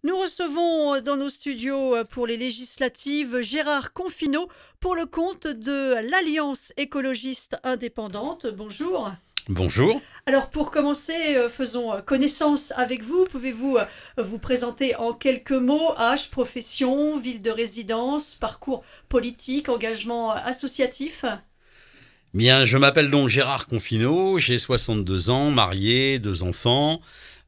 Nous recevons dans nos studios pour les législatives Gérard Confineau pour le compte de l'Alliance écologiste indépendante. Bonjour. Bonjour. Alors pour commencer, faisons connaissance avec vous. Pouvez-vous vous présenter en quelques mots, âge, profession, ville de résidence, parcours politique, engagement associatif? Bien, je m'appelle donc Gérard Confineau, j'ai 62 ans, marié, 2 enfants.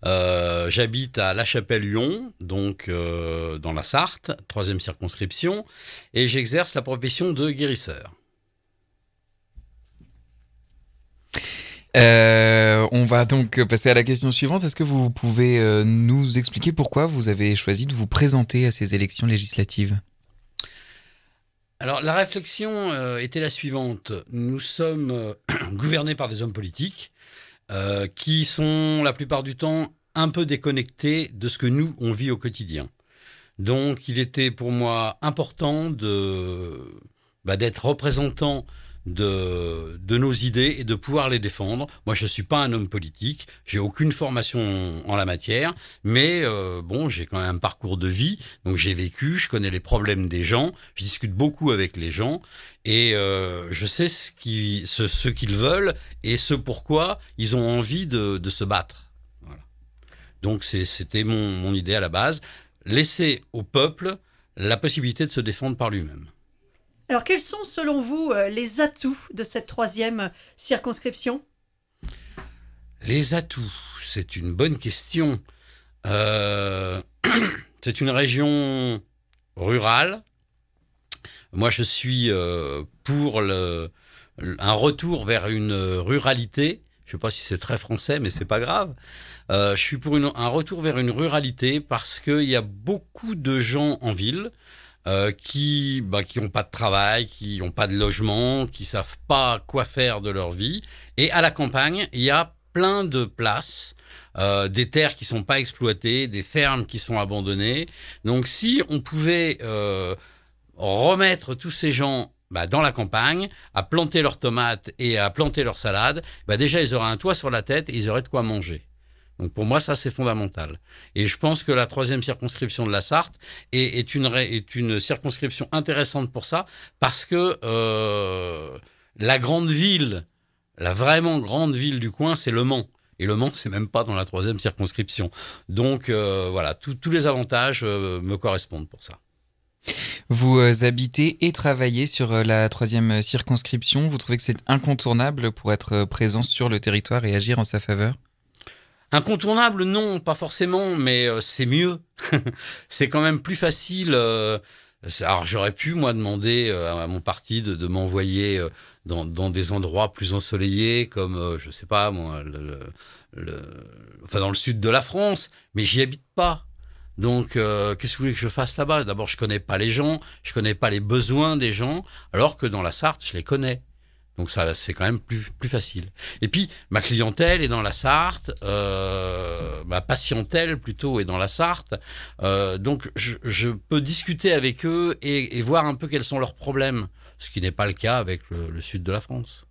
J'habite à La Chapelle-Lyon, donc dans la Sarthe, 3e circonscription, et j'exerce la profession de guérisseur. On va donc passer à la question suivante. Est-ce que vous pouvez nous expliquer pourquoi vous avez choisi de vous présenter à ces élections législatives ? Alors, la réflexion était la suivante. Nous sommes gouvernés par des hommes politiques qui sont, la plupart du temps, un peu déconnectés de ce que nous, on vit au quotidien. Donc, il était pour moi important d'être représentant de nos idées et de pouvoir les défendre. Moi, je ne suis pas un homme politique, j'ai aucune formation en la matière, mais j'ai quand même un parcours de vie, donc j'ai vécu, je connais les problèmes des gens, je discute beaucoup avec les gens, et je sais ce qu'ils veulent et ce pourquoi ils ont envie de se battre. Voilà. Donc c'était mon idée à la base, laisser au peuple la possibilité de se défendre par lui-même. Alors, quels sont, selon vous, les atouts de cette 3e circonscription ? Les atouts, c'est une bonne question. C'est une région rurale. Moi, je suis pour un retour vers une ruralité. Je ne sais pas si c'est très français, mais c'est pas grave. Je suis pour un retour vers une ruralité parce qu'il y a beaucoup de gens en ville qui n'ont pas de travail, qui n'ont pas de logement, qui ne savent pas quoi faire de leur vie. Et à la campagne, il y a plein de places, des terres qui ne sont pas exploitées, des fermes qui sont abandonnées. Donc si on pouvait remettre tous ces gens dans la campagne, à planter leurs tomates et à planter leurs salades, déjà ils auraient un toit sur la tête et ils auraient de quoi manger. Donc pour moi, ça, c'est fondamental. Et je pense que la 3e circonscription de la Sarthe est une circonscription intéressante pour ça, parce que la grande ville, la vraiment grande ville du coin, c'est Le Mans. Et Le Mans, c'est même pas dans la 3e circonscription. Donc voilà, tous les avantages me correspondent pour ça. Vous habitez et travaillez sur la 3e circonscription. Vous trouvez que c'est incontournable pour être présent sur le territoire et agir en sa faveur ? Incontournable, non, pas forcément, mais c'est mieux. C'est quand même plus facile. Alors j'aurais pu, moi, demander à mon parti de m'envoyer dans des endroits plus ensoleillés, comme, je sais pas, moi, dans le sud de la France, mais j'y habite pas. Donc, qu'est-ce que vous voulez que je fasse là-bas ? D'abord, je connais pas les gens, je connais pas les besoins des gens, alors que dans la Sarthe, je les connais. Donc ça, c'est quand même plus facile. Et puis, ma clientèle est dans la Sarthe, ma patientèle plutôt est dans la Sarthe. Donc, je peux discuter avec eux et voir un peu quels sont leurs problèmes, ce qui n'est pas le cas avec le sud de la France.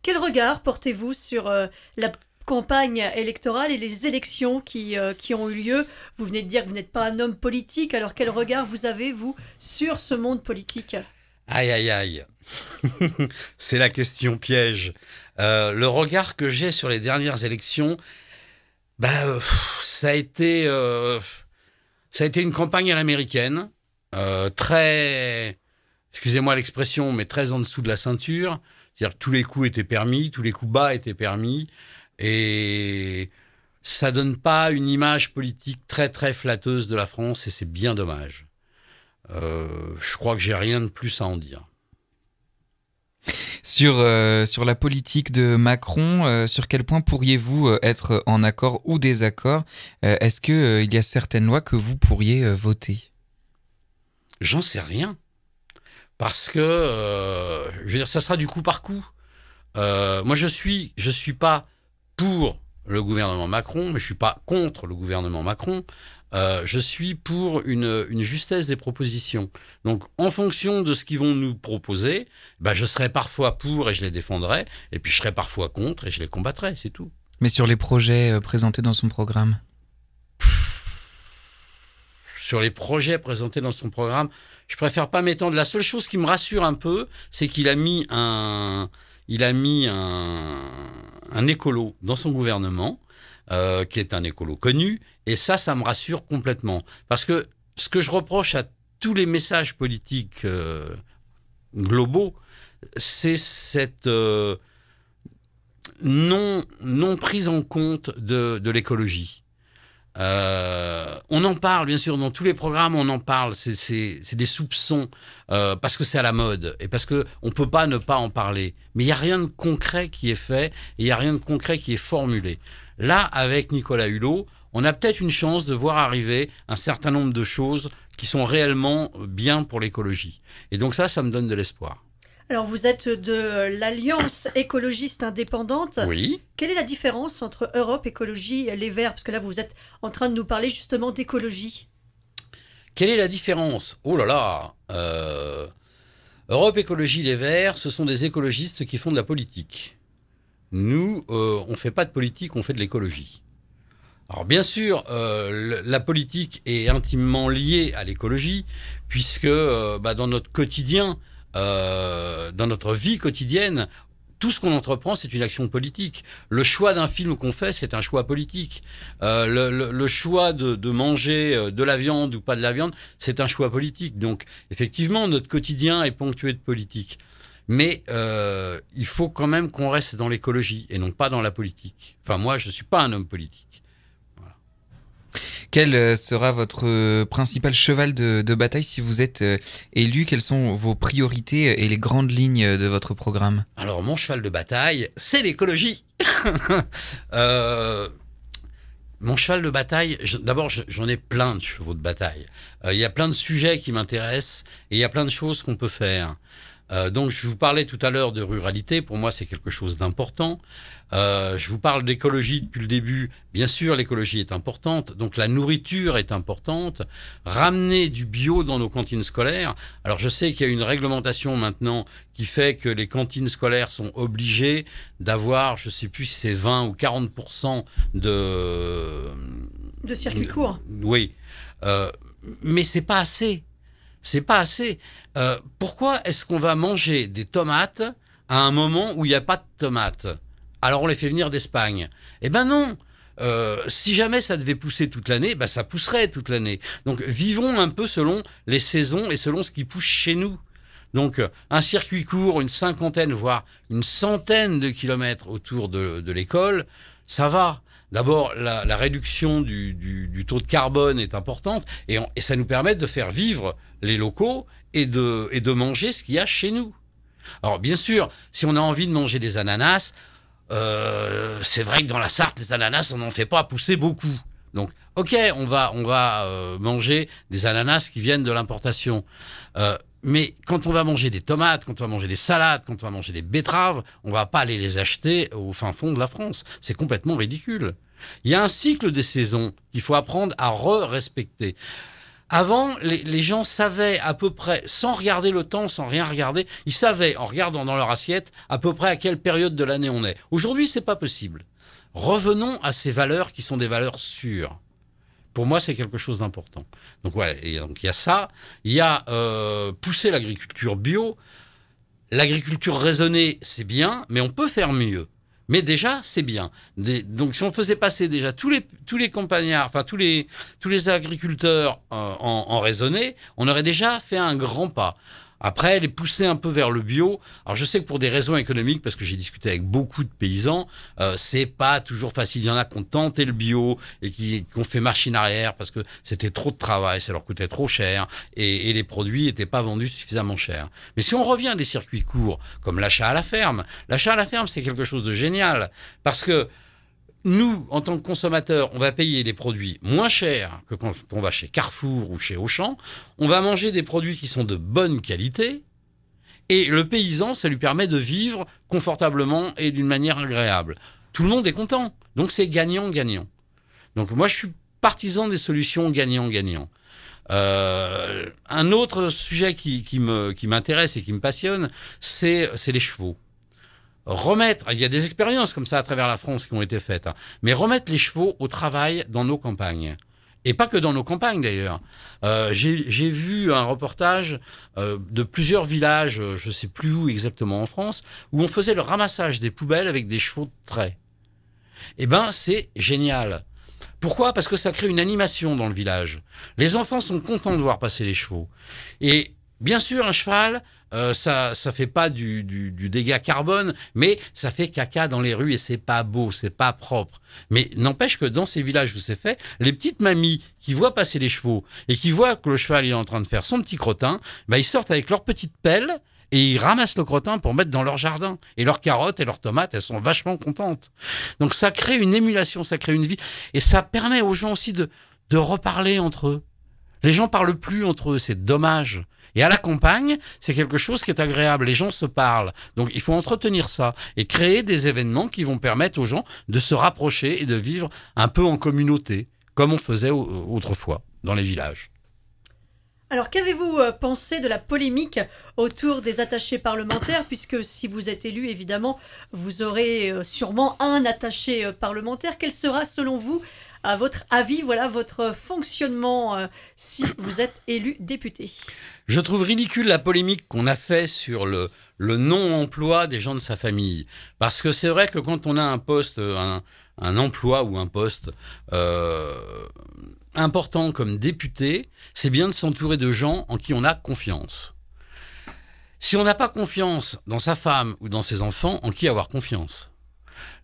Quel regard portez-vous sur la campagne électorale et les élections qui ont eu lieu ? Vous venez de dire que vous n'êtes pas un homme politique, alors quel regard vous avez, vous, sur ce monde politique ? Aïe, aïe, aïe. C'est la question piège. Le regard que j'ai sur les dernières élections, ça a été une campagne à l'américaine, très, excusez-moi l'expression, mais très en dessous de la ceinture. C'est-à-dire que tous les coups étaient permis, tous les coups bas étaient permis, et ça donne pas une image politique très, très flatteuse de la France, et c'est bien dommage. Je crois que j'ai rien de plus à en dire. Sur la politique de Macron, sur quel point pourriez-vous être en accord ou désaccord ? Est-ce qu'il y a certaines lois que vous pourriez voter ? J'en sais rien. Parce que, je veux dire, ça sera du coup par coup. Moi, je suis pas pour le gouvernement Macron, mais je suis pas contre le gouvernement Macron. Je suis pour une justesse des propositions. Donc, en fonction de ce qu'ils vont nous proposer, je serai parfois pour et je les défendrai, et puis je serai parfois contre et je les combattrai, c'est tout. Mais sur les projets présentés dans son programme ? sur les projets présentés dans son programme, je préfère pas m'étendre. La seule chose qui me rassure un peu, c'est qu'il a mis un écolo dans son gouvernement, qui est un écolo connu, et ça me rassure complètement. Parce que ce que je reproche à tous les messages politiques globaux, c'est cette non prise en compte de l'écologie. On en parle, bien sûr, dans tous les programmes, on en parle. C'est des soupçons, parce que c'est à la mode et parce qu'on ne peut pas ne pas en parler. Mais il n'y a rien de concret qui est fait et il n'y a rien de concret qui est formulé. Là, avec Nicolas Hulot, on a peut-être une chance de voir arriver un certain nombre de choses qui sont réellement bien pour l'écologie. Et donc ça me donne de l'espoir. Alors, vous êtes de l'Alliance écologiste indépendante. Oui. Quelle est la différence entre Europe Écologie et Les Verts? Parce que là, vous êtes en train de nous parler justement d'écologie. Quelle est la différence? Oh là là, Europe Écologie Les Verts, ce sont des écologistes qui font de la politique. Nous, on ne fait pas de politique, on fait de l'écologie. Alors bien sûr, la politique est intimement liée à l'écologie, puisque dans notre quotidien, dans notre vie quotidienne, tout ce qu'on entreprend, c'est une action politique. Le choix d'un film qu'on fait, c'est un choix politique. Le choix de manger de la viande ou pas de la viande, c'est un choix politique. Donc, effectivement, notre quotidien est ponctué de politique. Mais il faut quand même qu'on reste dans l'écologie et non pas dans la politique. Enfin, moi, je ne suis pas un homme politique. Quel sera votre principal cheval de bataille si vous êtes élu? Quelles sont vos priorités et les grandes lignes de votre programme? Alors, mon cheval de bataille, c'est l'écologie. Mon cheval de bataille, d'abord, j'en ai plein de chevaux de bataille. Il y a plein de sujets qui m'intéressent et il y a plein de choses qu'on peut faire. Donc, je vous parlais tout à l'heure de ruralité. Pour moi, c'est quelque chose d'important. Je vous parle d'écologie depuis le début. Bien sûr, l'écologie est importante. Donc, la nourriture est importante. Ramener du bio dans nos cantines scolaires. Alors, je sais qu'il y a une réglementation maintenant qui fait que les cantines scolaires sont obligées d'avoir, je ne sais plus si c'est 20 ou 40% de circuits courts. Oui. Mais c'est pas assez. C'est pas assez. Pourquoi est-ce qu'on va manger des tomates à un moment où il n'y a pas de tomates? Alors on les fait venir d'Espagne. Eh ben non. Si jamais ça devait pousser toute l'année, ça pousserait toute l'année. Donc vivons un peu selon les saisons et selon ce qui pousse chez nous. Donc un circuit court, une cinquantaine, voire une centaine de kilomètres autour de l'école, ça va. D'abord, la réduction du taux de carbone est importante et ça nous permet de faire vivre les locaux et de manger ce qu'il y a chez nous. Alors bien sûr, si on a envie de manger des ananas, c'est vrai que dans la Sarthe, les ananas, on n'en fait pas pousser beaucoup. Donc, ok, on va manger des ananas qui viennent de l'importation. Mais quand on va manger des tomates, quand on va manger des salades, quand on va manger des betteraves, on va pas aller les acheter au fin fond de la France. C'est complètement ridicule. Il y a un cycle des saisons qu'il faut apprendre à respecter. Avant, les gens savaient à peu près, sans regarder le temps, sans rien regarder, ils savaient, en regardant dans leur assiette, à peu près à quelle période de l'année on est. Aujourd'hui, c'est pas possible. Revenons à ces valeurs qui sont des valeurs sûres. Pour moi, c'est quelque chose d'important. Donc, ouais, et donc il y a ça. Il y a pousser l'agriculture bio. L'agriculture raisonnée, c'est bien, mais on peut faire mieux. Mais déjà, c'est bien. Donc, si on faisait passer déjà tous les campagnards, enfin tous les agriculteurs en raisonné, on aurait déjà fait un grand pas. Après, les pousser un peu vers le bio. Alors, je sais que pour des raisons économiques, parce que j'ai discuté avec beaucoup de paysans, c'est pas toujours facile. Il y en a qui ont tenté le bio et qui ont fait machine arrière parce que c'était trop de travail, ça leur coûtait trop cher et les produits n'étaient pas vendus suffisamment cher. Mais si on revient à des circuits courts, comme l'achat à la ferme, c'est quelque chose de génial parce que nous, en tant que consommateurs, on va payer les produits moins chers que quand on va chez Carrefour ou chez Auchan. On va manger des produits qui sont de bonne qualité. Et le paysan, ça lui permet de vivre confortablement et d'une manière agréable. Tout le monde est content. Donc c'est gagnant-gagnant. Donc moi, je suis partisan des solutions gagnant-gagnant. Un autre sujet qui m'intéresse et qui me passionne, c'est les chevaux. Il y a des expériences comme ça à travers la France qui ont été faites, mais remettre les chevaux au travail dans nos campagnes. Et pas que dans nos campagnes d'ailleurs. J'ai vu un reportage de plusieurs villages, je ne sais plus où exactement en France, où on faisait le ramassage des poubelles avec des chevaux de trait. Eh ben, c'est génial. Pourquoi ? Parce que ça crée une animation dans le village. Les enfants sont contents de voir passer les chevaux. Et bien sûr, un cheval, ça fait pas du dégât carbone, mais ça fait caca dans les rues et c'est pas beau, c'est pas propre. Mais n'empêche que dans ces villages où c'est fait, les petites mamies qui voient passer les chevaux et qui voient que le cheval est en train de faire son petit crottin, ben ils sortent avec leur petite pelle et ils ramassent le crottin pour mettre dans leur jardin. Et leurs carottes et leurs tomates, elles sont vachement contentes. Donc ça crée une émulation, ça crée une vie. Et ça permet aux gens aussi de reparler entre eux. Les gens parlent plus entre eux, c'est dommage. Et à la campagne, c'est quelque chose qui est agréable. Les gens se parlent. Donc il faut entretenir ça et créer des événements qui vont permettre aux gens de se rapprocher et de vivre un peu en communauté, comme on faisait autrefois dans les villages. Alors, qu'avez-vous pensé de la polémique autour des attachés parlementaires, puisque si vous êtes élu, évidemment, vous aurez sûrement un attaché parlementaire. Quel sera, selon vous, à votre avis, voilà, votre fonctionnement si vous êtes élu député ? Je trouve ridicule la polémique qu'on a fait sur le non-emploi des gens de sa famille. Parce que c'est vrai que quand on a un poste, un emploi ou un poste important comme député, c'est bien de s'entourer de gens en qui on a confiance. Si on n'a pas confiance dans sa femme ou dans ses enfants, en qui avoir confiance ?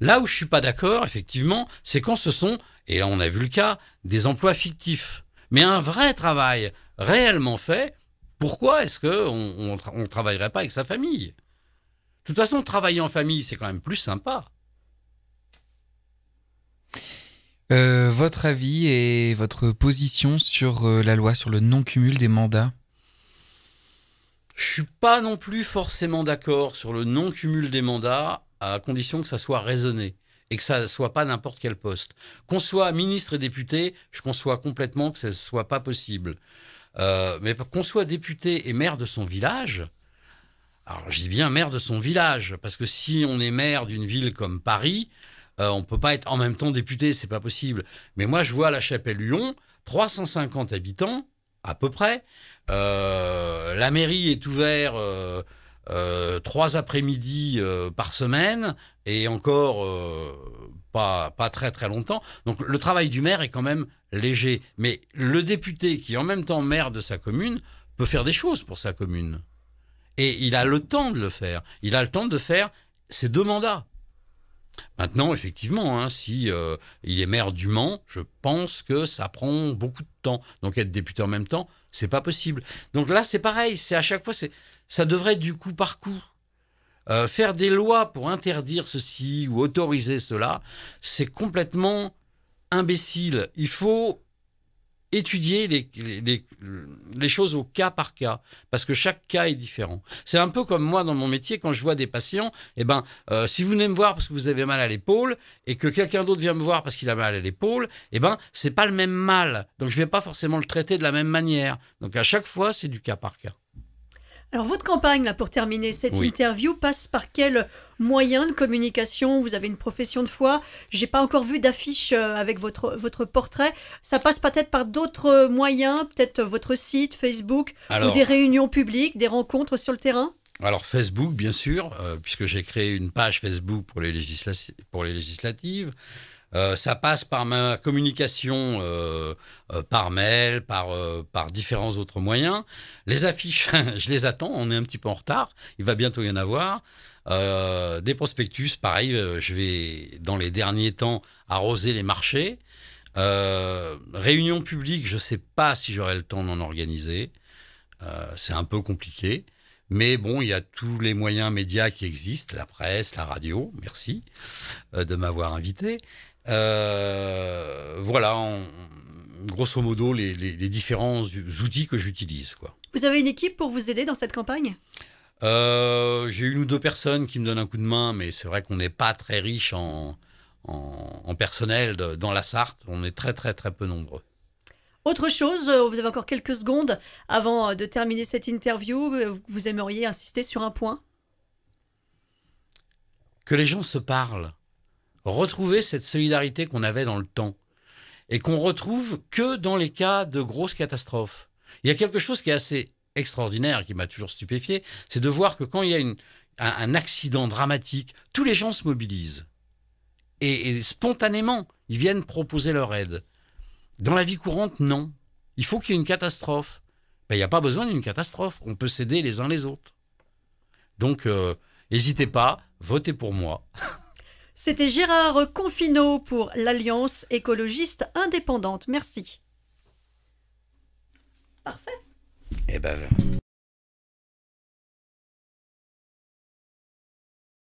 Là où je suis pas d'accord, effectivement, c'est quand ce sont, et là on a vu le cas, des emplois fictifs. Mais un vrai travail réellement fait, pourquoi est-ce qu'on ne travaillerait pas avec sa famille ? De toute façon, travailler en famille, c'est quand même plus sympa. Votre avis et votre position sur la loi sur le non-cumul des mandats ? Je suis pas non plus forcément d'accord sur le non-cumul des mandats, à condition que ça soit raisonné et que ça soit pas n'importe quel poste. Qu'on soit ministre et député, je conçois complètement que ce soit pas possible. Mais qu'on soit député et maire de son village, alors je dis bien maire de son village, parce que si on est maire d'une ville comme Paris, on peut pas être en même temps député, c'est pas possible. Mais moi je vois à La Chapelle-Lyon, 350 habitants, à peu près. La mairie est ouverte 3 après-midi par semaine, et encore pas très très longtemps. Donc le travail du maire est quand même léger. Mais le député qui est en même temps maire de sa commune peut faire des choses pour sa commune. Et il a le temps de le faire. Il a le temps de faire ses 2 mandats. Maintenant, effectivement, si il est maire du Mans, je pense que ça prend beaucoup de temps. Donc être député en même temps, c'est pas possible. Donc là, c'est pareil. C'est à chaque fois, ça devrait être du coup par coup. Faire des lois pour interdire ceci ou autoriser cela, c'est complètement imbécile. Il faut étudier les choses au cas par cas, parce que chaque cas est différent. C'est un peu comme moi dans mon métier, quand je vois des patients, si vous venez me voir parce que vous avez mal à l'épaule, et que quelqu'un d'autre vient me voir parce qu'il a mal à l'épaule, c'est pas le même mal. Donc je vais pas forcément le traiter de la même manière. Donc à chaque fois, c'est du cas par cas. Alors, votre campagne, là, pour terminer cette Oui. interview, passe par quels moyens de communication ? Vous avez une profession de foi. J'ai pas encore vu d'affiche avec votre portrait. Ça passe peut-être par d'autres moyens, peut-être votre site, Facebook, ou des réunions publiques, des rencontres sur le terrain ? Alors Facebook, bien sûr, puisque j'ai créé une page Facebook pour les législatives. Ça passe par ma communication par mail, par différents autres moyens. Les affiches, je les attends, on est un petit peu en retard, il va bientôt y en avoir. Des prospectus, pareil, je vais dans les derniers temps arroser les marchés. Réunions publiques, je ne sais pas si j'aurai le temps d'en organiser. C'est un peu compliqué. Mais bon, il y a tous les moyens médias qui existent, la presse, la radio, merci de m'avoir invité. Voilà, grosso modo, les différents outils que j'utilise, quoi. Vous avez une équipe pour vous aider dans cette campagne ? J'ai 1 ou 2 personnes qui me donnent un coup de main, mais c'est vrai qu'on n'est pas très riche en personnel dans la Sarthe. On est très très très peu nombreux. Autre chose, vous avez encore quelques secondes avant de terminer cette interview. Vous aimeriez insister sur un point ? Que les gens se parlent. Retrouver cette solidarité qu'on avait dans le temps. et qu'on retrouve que dans les cas de grosses catastrophes. Il y a quelque chose qui est assez extraordinaire, qui m'a toujours stupéfié, c'est de voir que quand il y a un accident dramatique, tous les gens se mobilisent. Et spontanément, ils viennent proposer leur aide. Dans la vie courante, non. Il faut qu'il y ait une catastrophe. Ben, il n'y a pas besoin d'une catastrophe. On peut s'aider les uns les autres. Donc, n'hésitez pas, votez pour moi. C'était Gérard Confineau pour l'Alliance écologiste indépendante. Merci. Parfait. Eh ben,